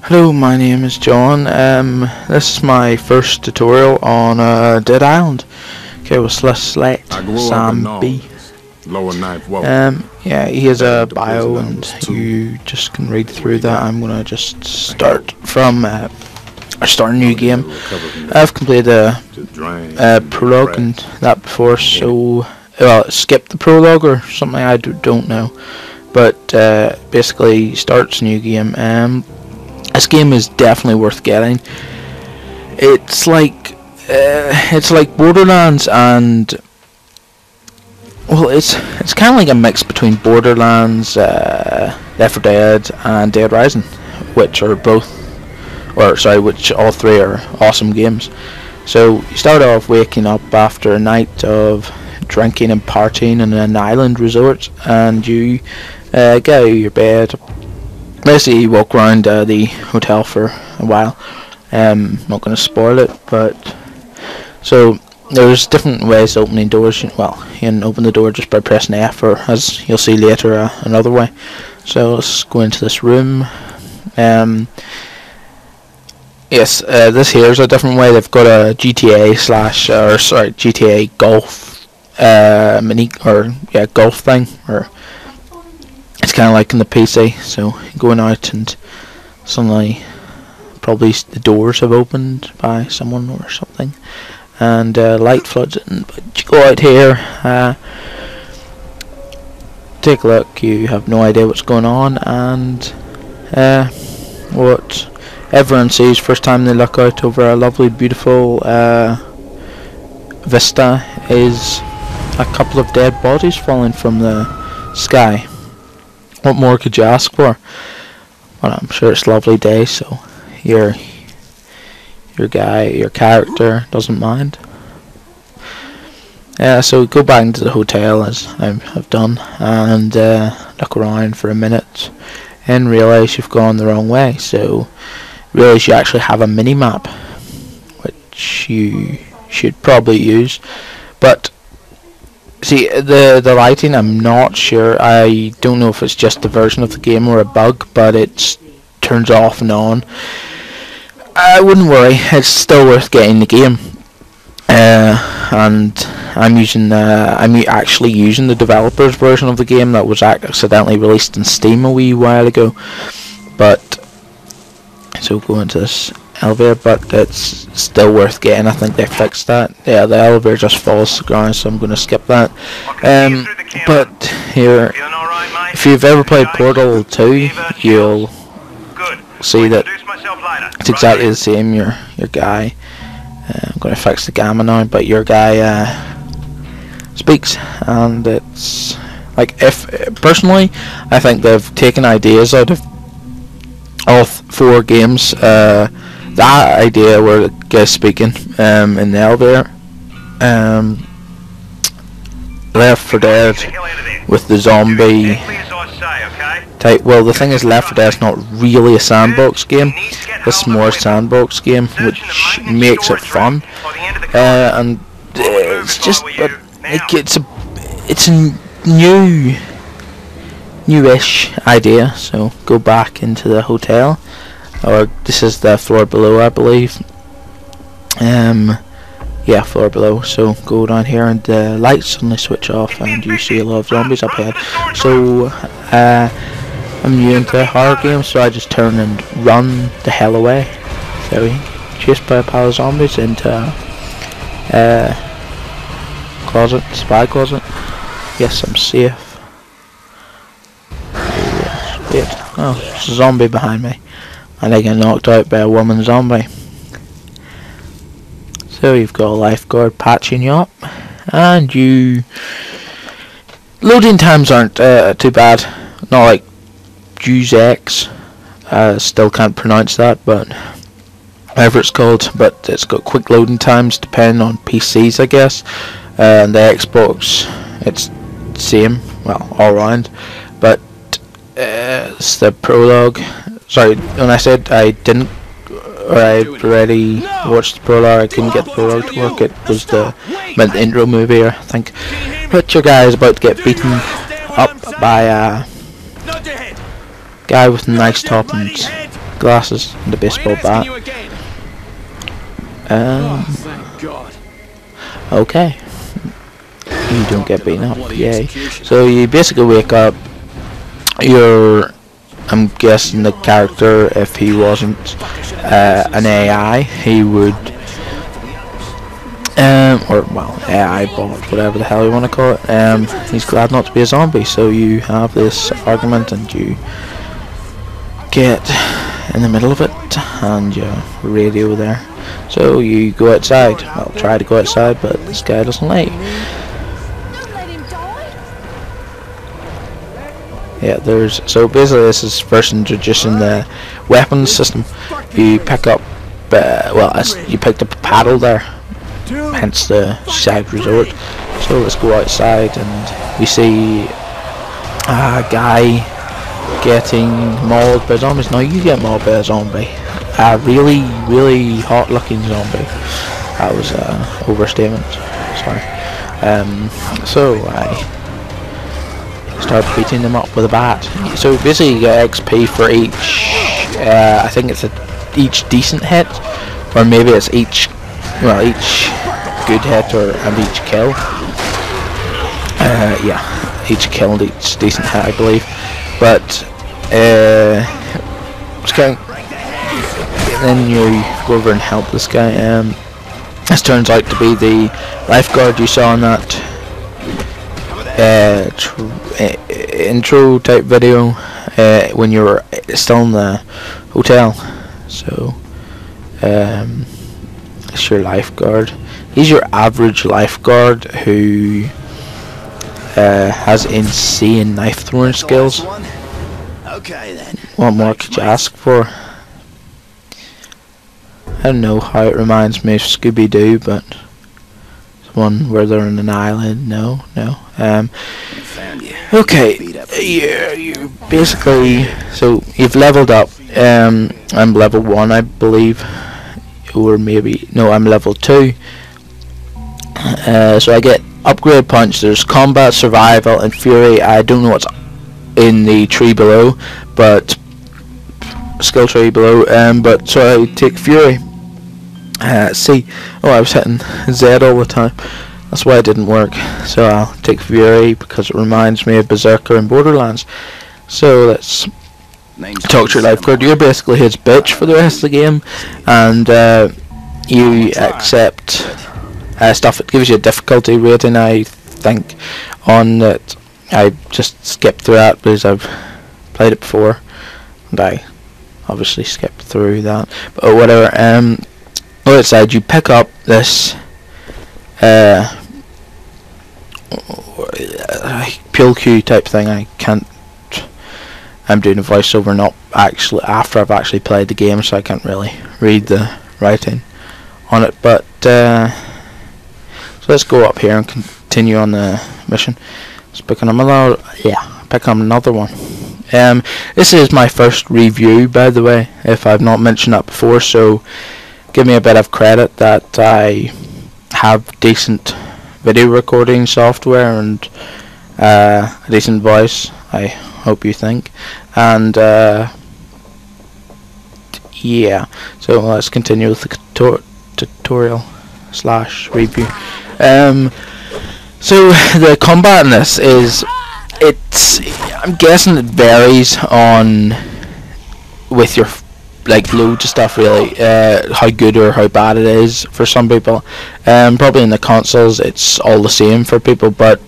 Hello, my name is John. This is my first tutorial on Dead Island. Okay, let's select Sam B. Yeah, he has a bio, and you just can read through that. I'm gonna just start from start a new game. I've completed a prologue and that before, so skip the prologue or something. I don't know, but basically starts a new game. This game is definitely worth getting. It's like Borderlands and it's kind of like a mix between Borderlands, Left 4 Dead, and Dead Rising, which all three are awesome games. So you start off waking up after a night of drinking and partying in an island resort, and you get out of your bed. Basically, you walk around the hotel for a while. Not going to spoil it, but so there's different ways of opening doors. Well, you can open the door just by pressing F, or as you'll see later, another way. So let's go into this room. Yes, this here is a different way. They've got a GTA golf golf thing, or it's kind of like in the PC. So going out and suddenly probably the doors have opened by someone or something, and light floods in. But you go out here, take a look. You have no idea what's going on, and what everyone sees first time they look out over a lovely, beautiful vista is a couple of dead bodies falling from the sky. What more could you ask for? Well, I'm sure it's a lovely day, so your character doesn't mind. So go back into the hotel as I've done, and look around for a minute and realise you've gone the wrong way. So realise you actually have a mini map, which you should probably use, but see, the lighting, I'm not sure. I don't know if it's just a version of the game or a bug, but it turns off and on. I wouldn't worry, it's still worth getting the game. And I'm actually using the developer's version of the game that was accidentally released in Steam a wee while ago. But so go into this elevator, but it's still worth getting. I think they fixed that. Yeah, the elevator just falls to the ground, so I'm going to skip that. But here, if you've ever played Portal 2, you'll see that it's exactly the same. Your guy, I'm going to fix the gamma now, but your guy speaks, and it's like, personally, I think they've taken ideas out of all four games. That idea where the guy's speaking in the elevator, Left 4 Dead with the zombie type. Well, the thing is, Left 4 Dead is not really a sandbox game. It's more a sandbox game, which makes it fun. And it's just, it's a newish idea. So go back into the hotel. Or this is the floor below, I believe. Yeah, floor below. So go down here, and the lights suddenly switch off, and you see a lot of zombies up ahead. So I'm new into horror games, so I just turn and run the hell away. So chased by a pile of zombies into closet, spy closet. Yes, I'm safe. Wait. Oh, there's a zombie behind me. And I get knocked out by a woman zombie. So you've got a lifeguard patching you up, and loading times aren't too bad. Not like Jews X. Still can't pronounce that, but whatever it's called. But it's got quick loading times depending on PCs, I guess. And the Xbox, it's the same. Well, all round. But it's the prologue. Sorry, when I said I didn't, or I'd already watched the prologue, I couldn't get the prologue to work. It was the intro movie, I think. But your guy is about to get beaten up by a guy with a nice top and glasses and a baseball bat. Okay. You don't get beaten up, yay. So you basically wake up, I'm guessing the character, if he wasn't an AI, he would, or well, AI bot, whatever the hell you want to call it, he's glad not to be a zombie. So you have this argument and you get in the middle of it and your radio there. So you go outside, well, try to go outside, but this guy doesn't let you. Yeah, so basically this is first introducing the weapons system. You pick up, you picked up a paddle there, hence the side resort. So let's go outside and we see a guy getting mauled by zombies. Now you get mauled by a zombie, a really, really hot looking zombie. That was an overstatement, sorry. So I start beating them up with a bat. So basically you get XP for each, I think it's each decent hit, or maybe it's each good hit and each kill. Yeah, each kill and each decent hit, I believe. But then you go over and help this guy. This turns out to be the lifeguard you saw in that intro type video when you were still in the hotel. So it's your lifeguard. He's your average lifeguard who has insane knife throwing skills. Okay then. What more could you ask for? I don't know how it reminds me of Scooby-Doo, but one where they're on an island. No. Okay, yeah, you basically, so you've leveled up. I'm level 1, I believe, or maybe no, I'm level 2. So I get upgrade punch. There's combat, survival, and fury. I don't know what's in the tree below, but skill tree below. But so I take fury. C. Oh, I was hitting Z all the time. That's why it didn't work. So I'll take Fury because it reminds me of Berserker and Borderlands. So let's talk to your lifeguard. You're basically his bitch for the rest of the game, and you accept stuff. It gives you a difficulty rating, I think, on that. I just skipped through that because I've played it before, and I obviously skipped through that. But whatever. Outside, you pick up this Pule Q type thing. I'm doing a voiceover, not actually after I've actually played the game, so I can't really read the writing on it. But so let's go up here and continue on the mission. Let's pick up another one. This is my first review, by the way, if I've not mentioned that before, so give me a bit of credit that I have decent video recording software and a decent voice, I hope you think. And yeah, so let's continue with the tutorial / review. So the combat in this is, I'm guessing it varies on with your loads of stuff really, how good or how bad it is for some people. Probably in the consoles it's all the same for people, but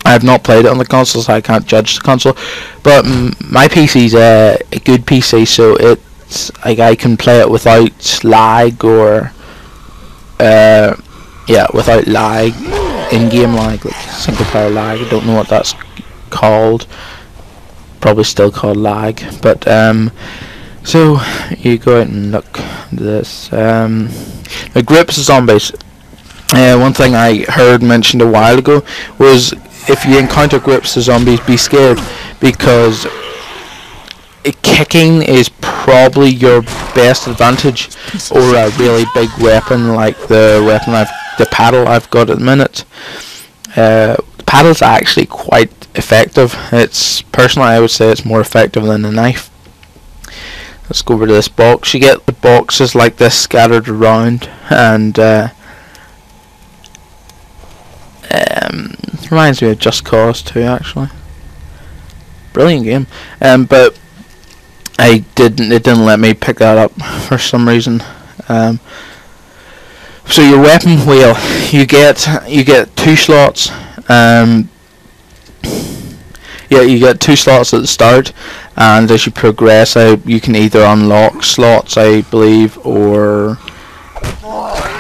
I have not played it on the consoles, so I can't judge the console. But my PC's a good PC, so it's like I can play it without lag, or without lag, in-game lag, like single player lag. I don't know what that's called, probably still called lag. But so you go out and look at this. The groups of zombies. One thing I heard mentioned a while ago was, if you encounter groups of zombies, be scared, because kicking is probably your best advantage, or a really big weapon like the paddle I've got at the minute. The paddle's actually quite effective. Personally, I would say it's more effective than the knife. let's go over to this box. You get the boxes like this scattered around, and reminds me of Just Cause 2 actually. Brilliant game. But it didn't let me pick that up for some reason. So your weapon wheel, you get 2 slots. Yeah, you get 2 slots at the start, and as you progress, you can either unlock slots, I believe, or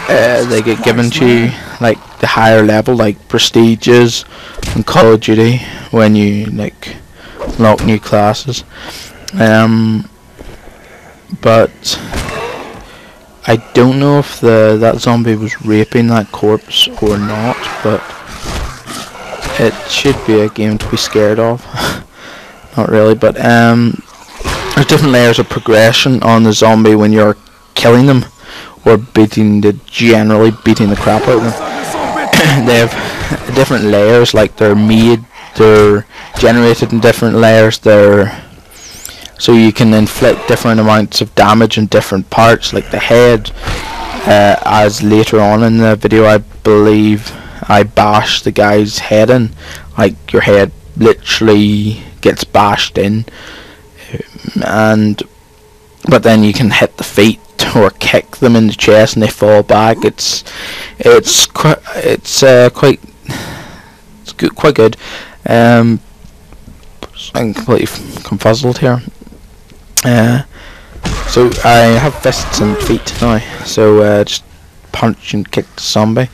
they get given to you like the higher level, like prestiges in Call of Duty, when you like unlock new classes. But I don't know if that zombie was raping that corpse or not, but it should be a game to be scared of. Not really, but there's different layers of progression on the zombie when you're killing them or generally beating the crap out of them. They have different layers, like they're generated in different layers. So you can inflict different amounts of damage in different parts, like the head. As later on in the video, I believe I bashed the guy's head in, like your head literally gets bashed in, but then you can hit the feet or kick them in the chest and they fall back. It's quite good. I'm completely confuzzled here. So I have fists and feet now, so just punch and kick the zombie.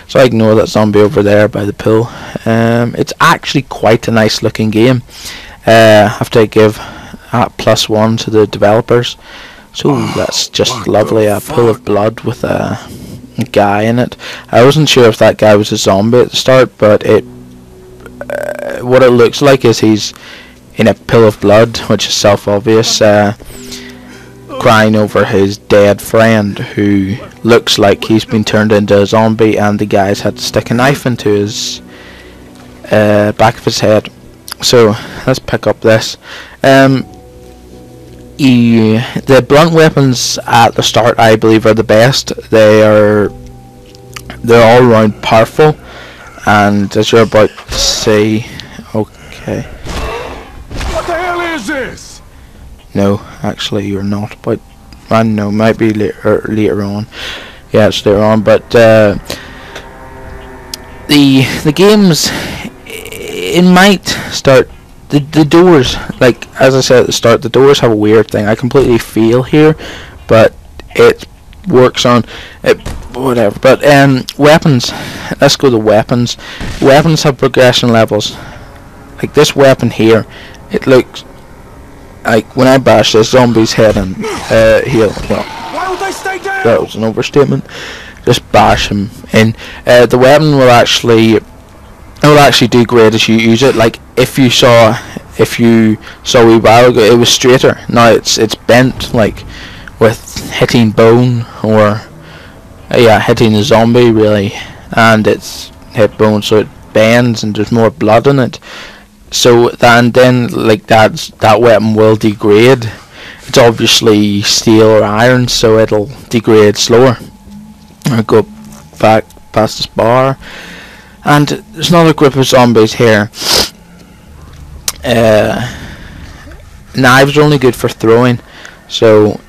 So I ignore that zombie over there by the pool. It's actually quite a nice looking game. Have to give +1 to the developers. So that's just lovely. A pool of blood with a guy in it. I wasn't sure if that guy was a zombie at the start, but what it looks like is he's in a pool of blood, which is self-obvious, crying over his dead friend, who looks like he's been turned into a zombie, and the guys had to stick a knife into his back of his head. So let's pick up this. The blunt weapons at the start, I believe, are the best. They're all round powerful, and as you're about to see, okay. What the hell is this? No, actually you're not, but I don't know, might be later on. Yeah, it's later on, but the games, it might start, the doors, like as I said at the start, the doors have a weird thing. I completely fail here, but it works on it, whatever. But weapons, let's go to weapons. Weapons have progression levels. Like this weapon here, it looks like when I bash this zombie's head and heal, well, Why would they stay down? that was an overstatement. Just bash him in. The weapon will actually do great as you use it. Like if you saw a wee while ago, it was straighter. Now it's bent, like with hitting bone or hitting the zombie really, and it's hit bone, so it bends and there's more blood in it. So then like that weapon will degrade. It's obviously steel or iron, so it'll degrade slower. I'll go back past this bar, and there's another group of zombies here. Knives are only good for throwing, so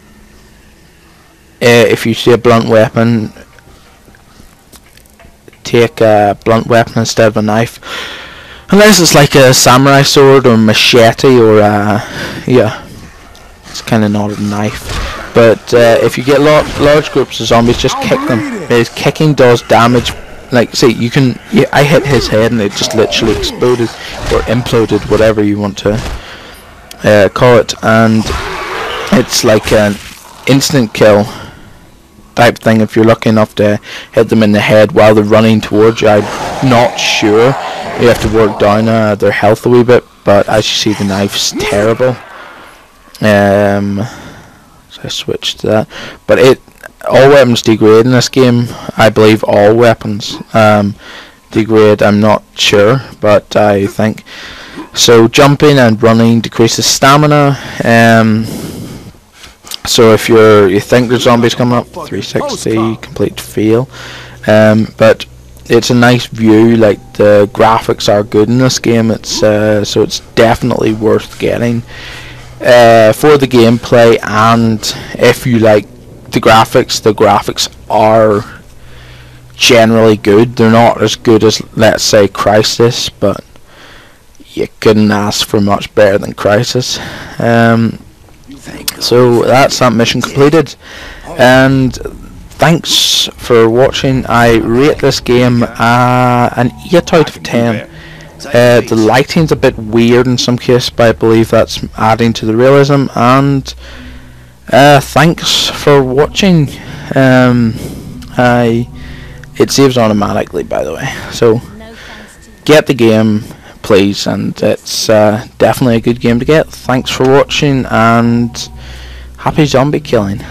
if you see a blunt weapon, take a blunt weapon instead of a knife. Unless it's like a samurai sword or machete or it's kind of not a knife. But if you get large groups of zombies, just kick them. Because kicking does damage. Like, see, I hit his head and it just literally exploded or imploded, whatever you want to call it, and it's like an instant kill type thing if you're lucky enough to hit them in the head while they're running towards you. I'm not sure. You have to work down their health a wee bit, but as you see, the knife's terrible. So I switched to that, but all weapons degrade in this game. I believe all weapons degrade. I'm not sure, but I think so. Jumping and running decreases stamina. So if you think there's zombies coming up, 360 complete fail. But it's a nice view. Like, the graphics are good in this game. It's so it's definitely worth getting for the gameplay, and if you like the graphics are generally good. They're not as good as, let's say, Crisis, but you couldn't ask for much better than Crisis. So that's that mission completed, and thanks for watching. I rate this game an 8 out of 10. The lighting's a bit weird in some cases, but I believe that's adding to the realism. And thanks for watching. It saves automatically, by the way, so get the game, please, and it's definitely a good game to get. Thanks for watching, and happy zombie killing.